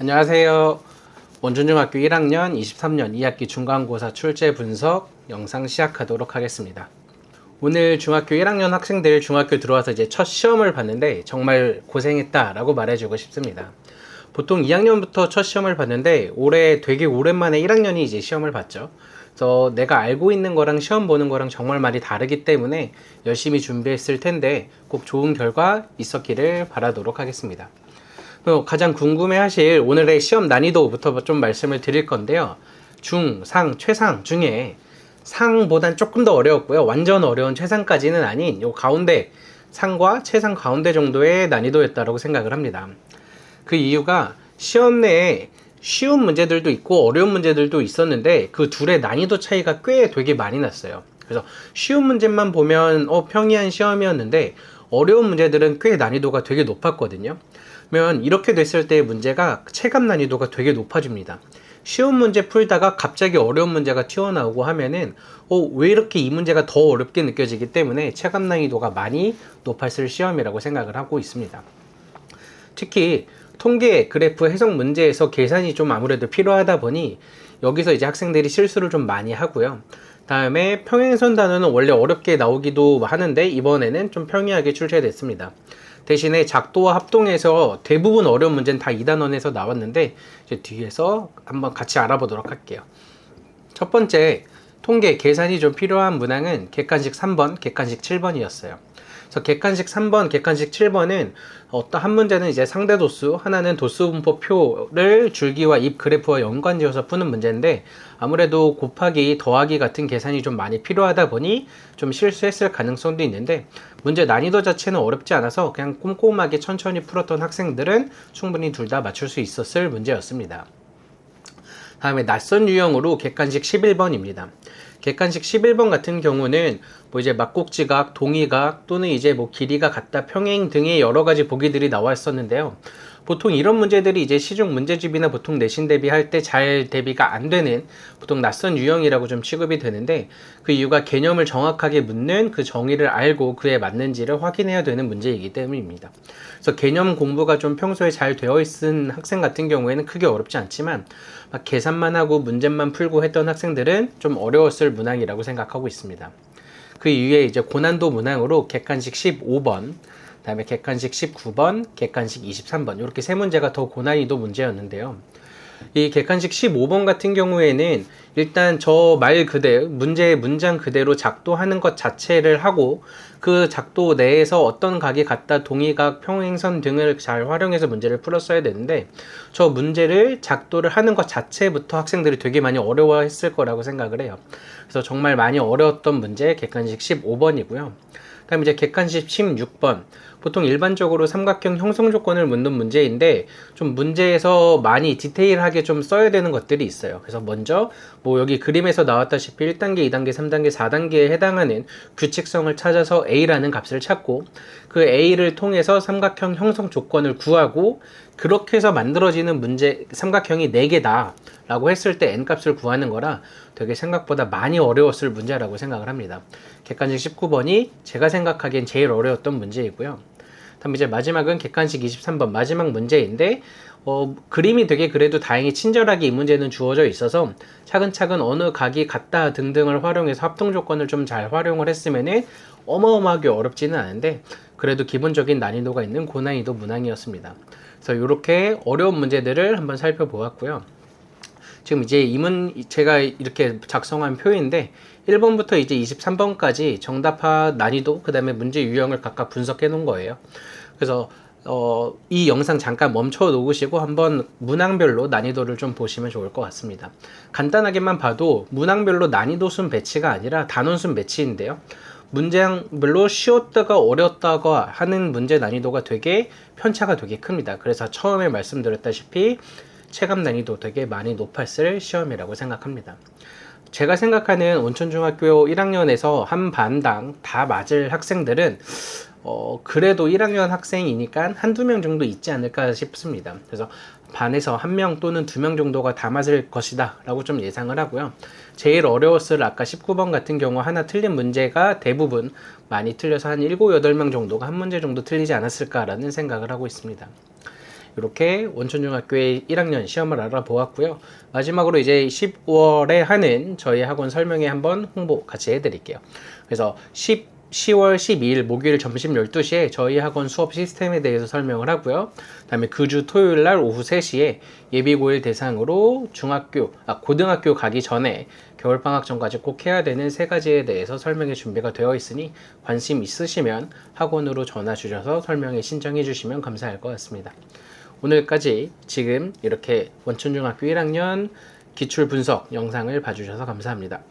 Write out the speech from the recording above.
안녕하세요. 원준중학교 1학년 23년 2학기 중간고사 출제 분석 영상 시작하도록 하겠습니다. 오늘 중학교 1학년 학생들 중학교 들어와서 이제 첫 시험을 봤는데 정말 고생했다라고 말해주고 싶습니다. 보통 2학년부터 첫 시험을 봤는데 올해 되게 오랜만에 1학년이 이제 시험을 봤죠. 그래서 내가 알고 있는 거랑 시험 보는 거랑 정말 많이 다르기 때문에 열심히 준비했을 텐데 꼭 좋은 결과 있었기를 바라도록 하겠습니다. 가장 궁금해하실 오늘의 시험 난이도부터 좀 말씀을 드릴 건데요. 중, 상, 최상 중에 상보단 조금 더 어려웠고요. 완전 어려운 최상까지는 아닌 요 가운데 상과 최상 가운데 정도의 난이도였다고 생각을 합니다. 그 이유가 시험 내에 쉬운 문제들도 있고 어려운 문제들도 있었는데 그 둘의 난이도 차이가 꽤 되게 많이 났어요. 그래서 쉬운 문제만 보면 평이한 시험이었는데 어려운 문제들은 꽤 난이도가 되게 높았거든요. 그러면 이렇게 됐을 때 문제가 체감 난이도가 되게 높아집니다. 쉬운 문제 풀다가 갑자기 어려운 문제가 튀어나오고 하면은 왜 이렇게 이 문제가 더 어렵게 느껴지기 때문에 체감 난이도가 많이 높았을 시험이라고 생각을 하고 있습니다. 특히 통계 그래프 해석 문제에서 계산이 좀 아무래도 필요하다 보니 여기서 이제 학생들이 실수를 좀 많이 하고요. 다음에 평행선 단어는 원래 어렵게 나오기도 하는데 이번에는 좀 평이하게 출제됐습니다. 대신에 작도와 합동에서 대부분 어려운 문제는 다 2단원에서 나왔는데 이제 뒤에서 한번 같이 알아보도록 할게요. 첫 번째, 통계 계산이 좀 필요한 문항은 객관식 3번, 객관식 7번이었어요. 그래서 객관식 3번, 객관식 7번은 어떤 한 문제는 이제 상대 도수, 하나는 도수 분포표를 줄기와 입 그래프와 연관지어서 푸는 문제인데 아무래도 곱하기, 더하기 같은 계산이 좀 많이 필요하다 보니 좀 실수했을 가능성도 있는데 문제 난이도 자체는 어렵지 않아서 그냥 꼼꼼하게 천천히 풀었던 학생들은 충분히 둘 다 맞출 수 있었을 문제였습니다. 다음에 낯선 유형으로 객관식 11번입니다. 객관식 11번 같은 경우는 뭐 이제 막곡지각, 동의각 또는 이제 뭐 길이가 같다, 평행 등의 여러 가지 보기들이 나와 있었는데요. 보통 이런 문제들이 이제 시중 문제집이나 보통 내신 대비할 때 잘 대비가 안 되는 보통 낯선 유형이라고 좀 취급이 되는데 그 이유가 개념을 정확하게 묻는 그 정의를 알고 그에 맞는지를 확인해야 되는 문제이기 때문입니다. 그래서 개념 공부가 좀 평소에 잘 되어 있는 학생 같은 경우에는 크게 어렵지 않지만 막 계산만 하고 문제만 풀고 했던 학생들은 좀 어려웠을 문항이라고 생각하고 있습니다. 그 이후에 이제 고난도 문항으로 객관식 15번, 다음에 객관식 19번, 객관식 23번 이렇게 세 문제가 더 고난이도 문제였는데요. 이 객관식 15번 같은 경우에는 일단 저 말 그대로 문제의 문장 그대로 작도하는 것 자체를 하고 그 작도 내에서 어떤 각이 같다, 동의각, 평행선 등을 잘 활용해서 문제를 풀었어야 되는데 저 문제를 작도를 하는 것 자체부터 학생들이 되게 많이 어려워했을 거라고 생각을 해요. 그래서 정말 많이 어려웠던 문제 객관식 15번이고요. 다음 이제 객관식 16번. 보통 일반적으로 삼각형 형성 조건을 묻는 문제인데 좀 문제에서 많이 디테일하게 좀 써야 되는 것들이 있어요. 그래서 먼저 뭐 여기 그림에서 나왔다시피 1단계, 2단계, 3단계, 4단계에 해당하는 규칙성을 찾아서 A라는 값을 찾고 그 A를 통해서 삼각형 형성 조건을 구하고 그렇게 해서 만들어지는 문제 삼각형이 4개다 라고 했을 때 n값을 구하는 거라 되게 생각보다 많이 어려웠을 문제라고 생각을 합니다. 객관식 19번이 제가 생각하기엔 제일 어려웠던 문제이고요. 다음 이제 마지막은 객관식 23번 마지막 문제인데 그림이 되게 그래도 다행히 친절하게 이 문제는 주어져 있어서 차근차근 어느 각이 같다 등등을 활용해서 합동 조건을 좀 잘 활용을 했으면은 어마어마하게 어렵지는 않은데 그래도 기본적인 난이도가 있는 고난이도 문항이었습니다. 그래서 이렇게 어려운 문제들을 한번 살펴보았고요. 지금 이제 제가 이렇게 작성한 표인데 1번부터 이제 23번까지 정답화 난이도 그 다음에 문제 유형을 각각 분석해 놓은 거예요. 그래서 이 영상 잠깐 멈춰 놓으시고 한번 문항별로 난이도를 좀 보시면 좋을 것 같습니다. 간단하게만 봐도 문항별로 난이도 순 배치가 아니라 단원 순 배치인데요. 문제별로 쉬웠다가 어렵다고 하는 문제 난이도가 되게 편차가 되게 큽니다. 그래서 처음에 말씀드렸다시피 체감 난이도 되게 많이 높았을 시험이라고 생각합니다. 제가 생각하는 온천중학교 1학년에서 한 반당 다 맞을 학생들은 그래도 1학년 학생이니까 한두 명 정도 있지 않을까 싶습니다. 그래서 반에서 1명 또는 2명 정도가 다 맞을 것이다 라고 좀 예상을 하고요. 제일 어려웠을 아까 19번 같은 경우 하나 틀린 문제가 대부분 많이 틀려서 한 7, 8명 정도가 한 문제 정도 틀리지 않았을까 라는 생각을 하고 있습니다. 이렇게 원천중학교의 1학년 시험을 알아보았고요. 마지막으로 이제 10월에 하는 저희 학원 설명회 한번 홍보 같이 해드릴게요. 그래서 10월 12일 목요일 점심 12시에 저희 학원 수업 시스템에 대해서 설명을 하고요. 다음에 그 주 토요일 날 오후 3시에 예비고1 대상으로 고등학교 가기 전에 겨울방학 전까지 꼭 해야 되는 3가지에 대해서 설명이 준비가 되어 있으니 관심 있으시면 학원으로 전화 주셔서 설명에 신청해 주시면 감사할 것 같습니다. 오늘까지 지금 이렇게 원천중학교 1학년 기출 분석 영상을 봐주셔서 감사합니다.